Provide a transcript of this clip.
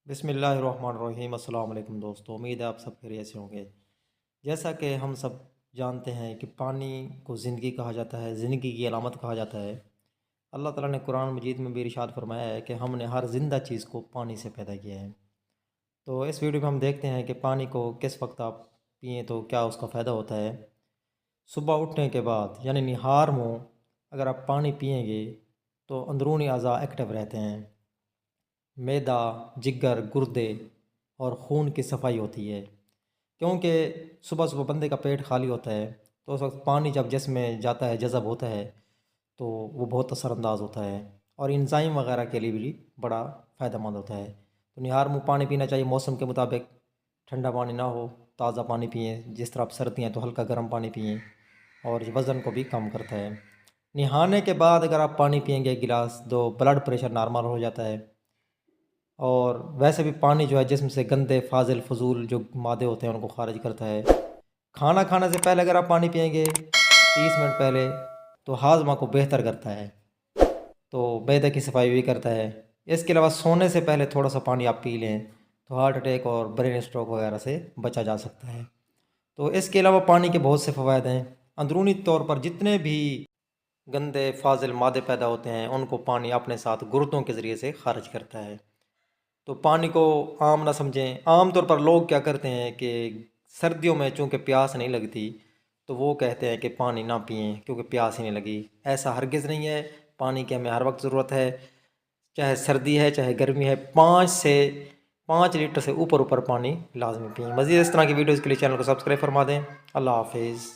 بسم اللہ الرحمن الرحیم۔ السلام علیکم دوستو، امید ہے آپ سب خیریت سے ہوں گے۔ جیسا کہ ہم سب جانتے ہیں کہ پانی کو زندگی کہا جاتا ہے، زندگی کی علامت کہا جاتا ہے۔ اللہ تعالیٰ نے قرآن مجید میں بھی ارشاد فرمایا ہے کہ ہم نے ہر زندہ چیز کو پانی سے پیدا کیا ہے۔ تو اس ویڈیو میں ہم دیکھتے ہیں کہ پانی کو کس وقت آپ پئیں تو کیا اس کا فائدہ ہوتا ہے۔ صبح اٹھنے کے بعد یعنی نہار منہ اگر آپ پانی پئیں گے تو اندرونی اعضاء ایکٹیو رہتے ہیں، معدہ، جگر، گردے اور خون کی صفائی ہوتی ہے، کیونکہ صبح صبح بندے کا پیٹ خالی ہوتا ہے تو اس وقت پانی جب جسم میں جاتا ہے، جذب ہوتا ہے تو وہ بہت اثر انداز ہوتا ہے اور انزائم وغیرہ کے لیے بھی بڑا فائدہ مند ہوتا ہے۔ تو نہار منہ پانی پینا چاہیے، موسم کے مطابق ٹھنڈا پانی نہ ہو، تازہ پانی پئیں، جس طرح اب سردی ہیں تو ہلکا گرم پانی پئیں، اور یہ وزن کو بھی کم کرتا ہے۔ نہانے کے بعد اگر آپ پانی پئیں گے ایک گلاس تو بلڈ پریشر نارمل ہو جاتا ہے، اور ویسے بھی پانی جو ہے جسم سے گندے فاضل فضول جو مادے ہوتے ہیں ان کو خارج کرتا ہے۔ کھانا کھانے سے پہلے اگر آپ پانی پئیں گے 30 منٹ پہلے تو ہاضمہ کو بہتر کرتا ہے، تو معدے کی صفائی بھی کرتا ہے۔ اس کے علاوہ سونے سے پہلے تھوڑا سا پانی آپ پی لیں تو ہارٹ اٹیک اور برین اسٹروک وغیرہ سے بچا جا سکتا ہے۔ تو اس کے علاوہ پانی کے بہت سے فوائد ہیں۔ اندرونی طور پر جتنے بھی گندے فاضل مادے پیدا ہوتے ہیں ان کو پانی اپنے ساتھ گردوں کے ذریعے سے خارج کرتا ہے۔ تو پانی کو عام نہ سمجھیں۔ عام طور پر لوگ کیا کرتے ہیں کہ سردیوں میں چونکہ پیاس نہیں لگتی تو وہ کہتے ہیں کہ پانی نہ پئیں کیونکہ پیاس ہی نہیں لگی۔ ایسا ہرگز نہیں ہے، پانی کی ہمیں ہر وقت ضرورت ہے، چاہے سردی ہے چاہے گرمی ہے۔ 5 لیٹر سے اوپر پانی لازمی پئیں۔ مزید اس طرح کی ویڈیوز کے لیے چینل کو سبسکرائب فرما دیں۔ اللہ حافظ۔